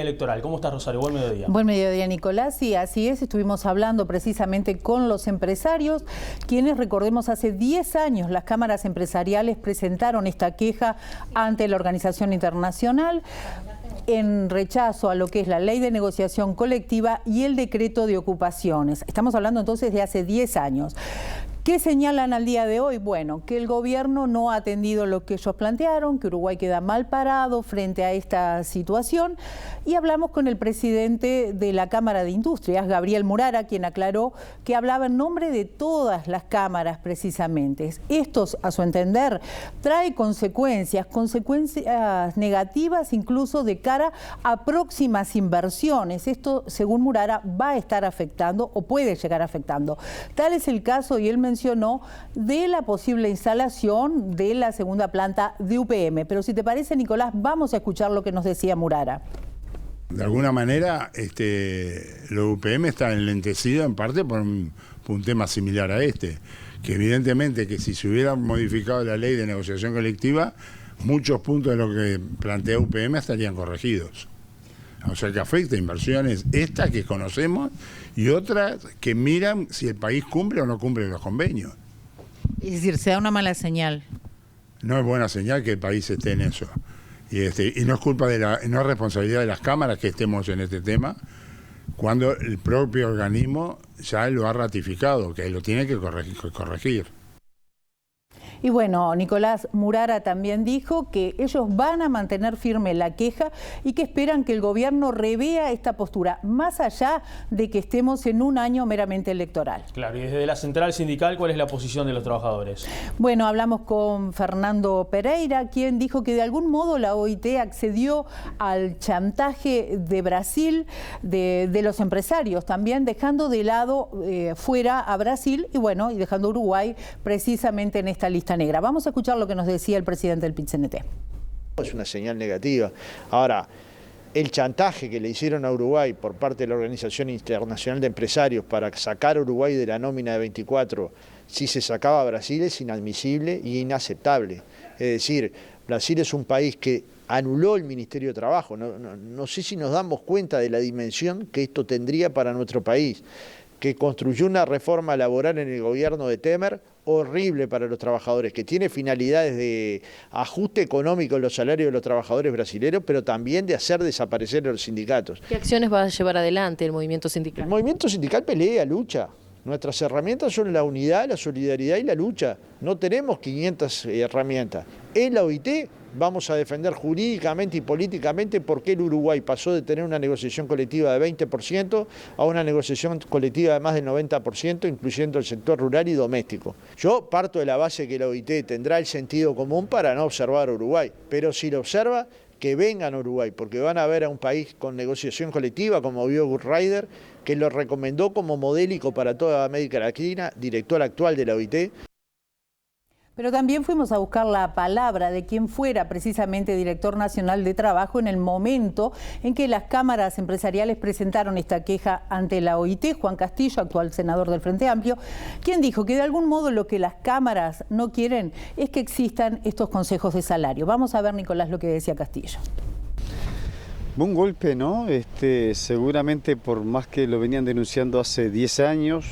Electoral. ¿Cómo estás, Rosario? Buen mediodía. Buen mediodía, Nicolás. Sí, así es. Estuvimos hablando precisamente con los empresarios, quienes, recordemos, hace 10 años las cámaras empresariales presentaron esta queja ante la organización internacional en rechazo a lo que es la ley de negociación colectiva y el decreto de ocupaciones. Estamos hablando entonces de hace 10 años. ¿Qué señalan al día de hoy? Bueno, que el gobierno no ha atendido lo que ellos plantearon, que Uruguay queda mal parado frente a esta situación. Y hablamos con el presidente de la Cámara de Industrias, Gabriel Murara, quien aclaró que hablaba en nombre de todas las cámaras precisamente. Esto, a su entender, trae consecuencias negativas incluso de cara a próximas inversiones. Esto, según Murara, va a estar afectando o puede llegar afectando. Tal es el caso, y él mencionó, de la posible instalación de la segunda planta de UPM. Pero si te parece, Nicolás, vamos a escuchar lo que nos decía Murara. De alguna manera, lo UPM está enlentecido en parte por un tema similar a que evidentemente que si se hubiera modificado la ley de negociación colectiva, muchos puntos de lo que plantea UPM estarían corregidos. O sea que afecta inversiones estas que conocemos y otras que miran si el país cumple o no cumple los convenios. Es decir, se da una mala señal. No es buena señal que el país esté en eso. Y no es culpa no es responsabilidad de las cámaras que estemos en este tema, cuando el propio organismo ya lo ha ratificado, que lo tiene que corregir. Y bueno, Nicolás, Murara también dijo que ellos van a mantener firme la queja y que esperan que el gobierno revea esta postura, más allá de que estemos en un año meramente electoral. Claro, y desde la central sindical, ¿cuál es la posición de los trabajadores? Bueno, hablamos con Fernando Pereira, quien dijo que de algún modo la OIT accedió al chantaje de Brasil, de los empresarios, también dejando de lado fuera a Brasil y bueno, y dejando a Uruguay precisamente en esta lista negra. Vamos a escuchar lo que nos decía el presidente del PIT-CNT. Es una señal negativa. Ahora, el chantaje que le hicieron a Uruguay por parte de la Organización Internacional de Empresarios para sacar a Uruguay de la nómina de 24, si se sacaba a Brasil, es inadmisible e inaceptable. Es decir, Brasil es un país que anuló el Ministerio de Trabajo. No sé si nos damos cuenta de la dimensión que esto tendría para nuestro país, que construyó una reforma laboral en el gobierno de Temer horrible para los trabajadores, que tiene finalidades de ajuste económico en los salarios de los trabajadores brasileños, pero también de hacer desaparecer a los sindicatos. ¿Qué acciones va a llevar adelante el movimiento sindical? El movimiento sindical pelea, lucha. Nuestras herramientas son la unidad, la solidaridad y la lucha. No tenemos 500 herramientas. En la OIT vamos a defender jurídicamente y políticamente por qué el Uruguay pasó de tener una negociación colectiva de 20% a una negociación colectiva de más del 90%, incluyendo el sector rural y doméstico. Yo parto de la base que la OIT tendrá el sentido común para no observar a Uruguay, pero si lo observa, que vengan a Uruguay, porque van a ver a un país con negociación colectiva, como vio Kurt Ryder, que lo recomendó como modélico para toda América Latina, director actual de la OIT. Pero también fuimos a buscar la palabra de quien fuera precisamente director nacional de trabajo en el momento en que las cámaras empresariales presentaron esta queja ante la OIT, Juan Castillo, actual senador del Frente Amplio, quien dijo que de algún modo lo que las cámaras no quieren es que existan estos consejos de salario. Vamos a ver, Nicolás, lo que decía Castillo. Un golpe, ¿no? Seguramente por más que lo venían denunciando hace 10 años,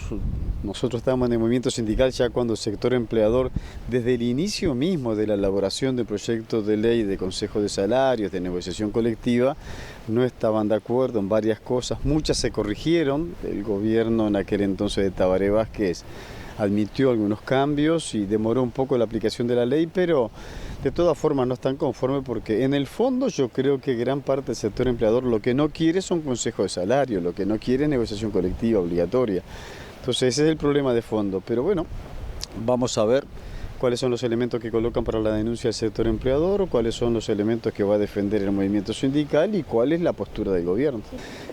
nosotros estábamos en el movimiento sindical ya cuando el sector empleador, desde el inicio mismo de la elaboración del proyecto de ley de consejo de salarios, de negociación colectiva, no estaban de acuerdo en varias cosas, muchas se corrigieron, el gobierno en aquel entonces de Tabaré Vázquez admitió algunos cambios y demoró un poco la aplicación de la ley, pero de todas formas no están conformes porque en el fondo yo creo que gran parte del sector empleador lo que no quiere son consejos de salario, lo que no quiere es negociación colectiva obligatoria. Entonces ese es el problema de fondo, pero bueno, vamos a ver cuáles son los elementos que colocan para la denuncia del sector empleador, o cuáles son los elementos que va a defender el movimiento sindical y cuál es la postura del gobierno.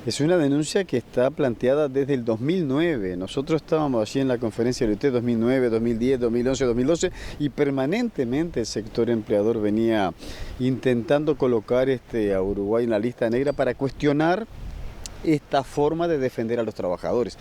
Es una denuncia que está planteada desde el 2009. Nosotros estábamos allí en la conferencia de OIT 2009, 2010, 2011, 2012 y permanentemente el sector empleador venía intentando colocar a Uruguay en la lista negra para cuestionar esta forma de defender a los trabajadores.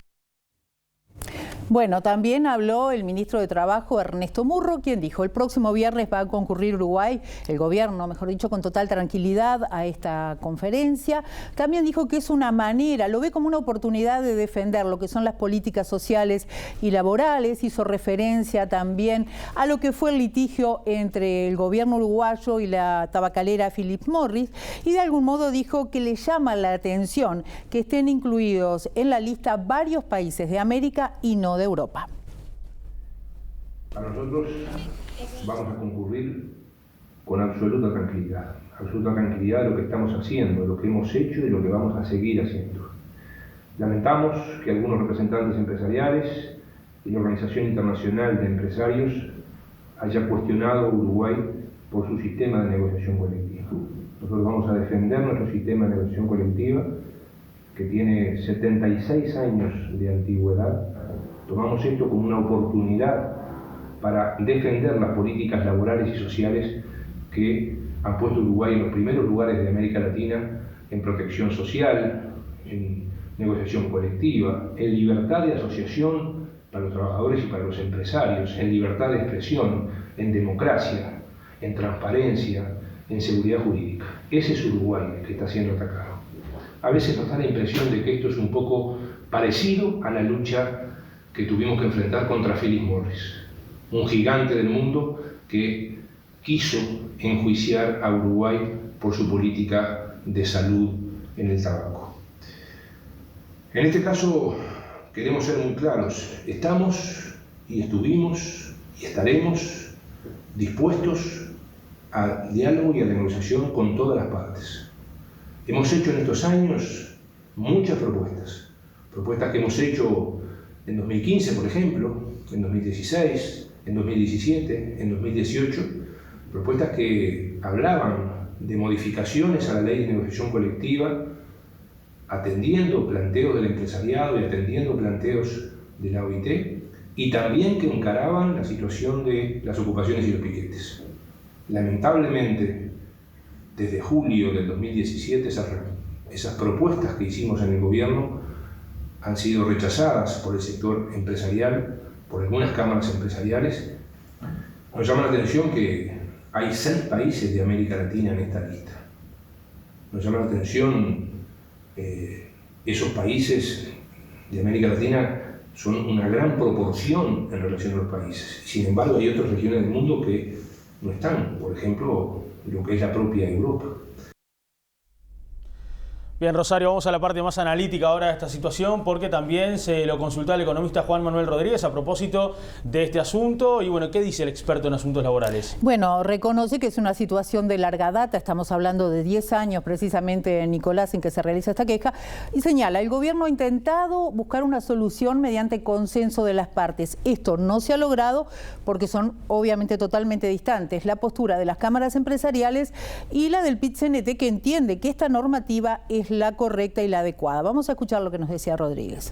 Bueno, también habló el ministro de Trabajo, Ernesto Murro, quien dijo el próximo viernes va a concurrir Uruguay, el gobierno, mejor dicho, con total tranquilidad a esta conferencia. También dijo que es una manera, lo ve como una oportunidad de defender lo que son las políticas sociales y laborales. Hizo referencia también a lo que fue el litigio entre el gobierno uruguayo y la tabacalera Philip Morris, y de algún modo dijo que le llama la atención que estén incluidos en la lista varios países de América y no de Europa. Para nosotros vamos a concurrir con absoluta tranquilidad de lo que estamos haciendo, de lo que hemos hecho y de lo que vamos a seguir haciendo. Lamentamos que algunos representantes empresariales y la Organización Internacional de Empresarios haya cuestionado a Uruguay por su sistema de negociación colectiva. Nosotros vamos a defender nuestro sistema de negociación colectiva, que tiene 76 años de antigüedad. Tomamos esto como una oportunidad para defender las políticas laborales y sociales que han puesto a Uruguay en los primeros lugares de América Latina en protección social, en negociación colectiva, en libertad de asociación para los trabajadores y para los empresarios, en libertad de expresión, en democracia, en transparencia, en seguridad jurídica. Ese es Uruguay que está siendo atacado. A veces nos da la impresión de que esto es un poco parecido a la lucha que tuvimos que enfrentar contra Philip Morris, un gigante del mundo que quiso enjuiciar a Uruguay por su política de salud en el tabaco. En este caso queremos ser muy claros, estamos y estuvimos y estaremos dispuestos al diálogo y a la negociación con todas las partes. Hemos hecho en estos años muchas propuestas que hemos hecho en 2015, por ejemplo, en 2016, en 2017, en 2018, propuestas que hablaban de modificaciones a la ley de negociación colectiva, atendiendo planteos del empresariado y atendiendo planteos de la OIT, y también que encaraban la situación de las ocupaciones y los piquetes. Lamentablemente, desde julio del 2017, esas propuestas que hicimos en el gobierno han sido rechazadas por el sector empresarial, por algunas cámaras empresariales. Nos llama la atención que hay 6 países de América Latina en esta lista. Nos llama la atención esos países de América Latina son una gran proporción en relación a los países. Sin embargo, hay otras regiones del mundo que no están, por ejemplo, lo que es la propia Europa. Bien, Rosario, vamos a la parte más analítica ahora de esta situación, porque también se lo consultó al economista Juan Manuel Rodríguez a propósito de este asunto. Y bueno, ¿qué dice el experto en asuntos laborales? Bueno, reconoce que es una situación de larga data, estamos hablando de 10 años precisamente, Nicolás, en que se realiza esta queja, y señala, el gobierno ha intentado buscar una solución mediante consenso de las partes. Esto no se ha logrado porque son obviamente totalmente distantes la postura de las cámaras empresariales y la del PIT-CNT, que entiende que esta normativa es la correcta y la adecuada. Vamos a escuchar lo que nos decía Rodríguez.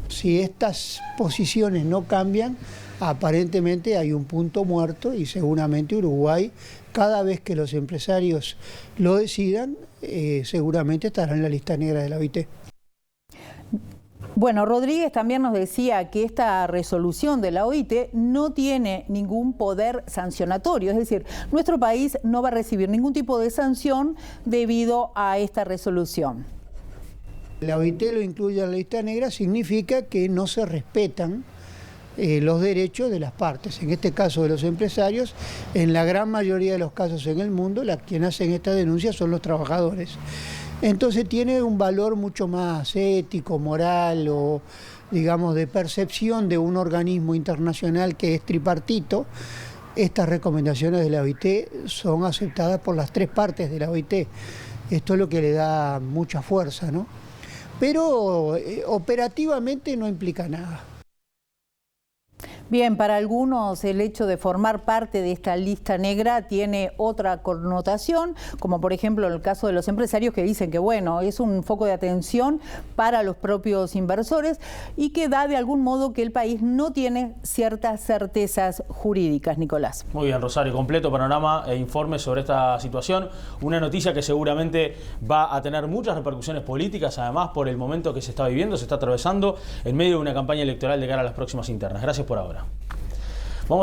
Si estas posiciones no cambian, aparentemente hay un punto muerto y seguramente Uruguay, cada vez que los empresarios lo decidan, seguramente estará en la lista negra de la OIT. Bueno, Rodríguez también nos decía que esta resolución de la OIT no tiene ningún poder sancionatorio, es decir, nuestro país no va a recibir ningún tipo de sanción debido a esta resolución. La OIT lo incluye en la lista negra, significa que no se respetan los derechos de las partes, en este caso de los empresarios. En la gran mayoría de los casos en el mundo, quienes hacen esta denuncia son los trabajadores. Entonces tiene un valor mucho más ético, moral o, digamos, de percepción de un organismo internacional que es tripartito. Estas recomendaciones de la OIT son aceptadas por las 3 partes de la OIT. Esto es lo que le da mucha fuerza, ¿no? Pero operativamente no implica nada. Bien, para algunos el hecho de formar parte de esta lista negra tiene otra connotación, como por ejemplo en el caso de los empresarios que dicen que bueno, es un foco de atención para los propios inversores y que da de algún modo que el país no tiene ciertas certezas jurídicas, Nicolás. Muy bien, Rosario, completo panorama e informe sobre esta situación. Una noticia que seguramente va a tener muchas repercusiones políticas, además por el momento que se está viviendo, se está atravesando en medio de una campaña electoral de cara a las próximas internas. Gracias por ahora.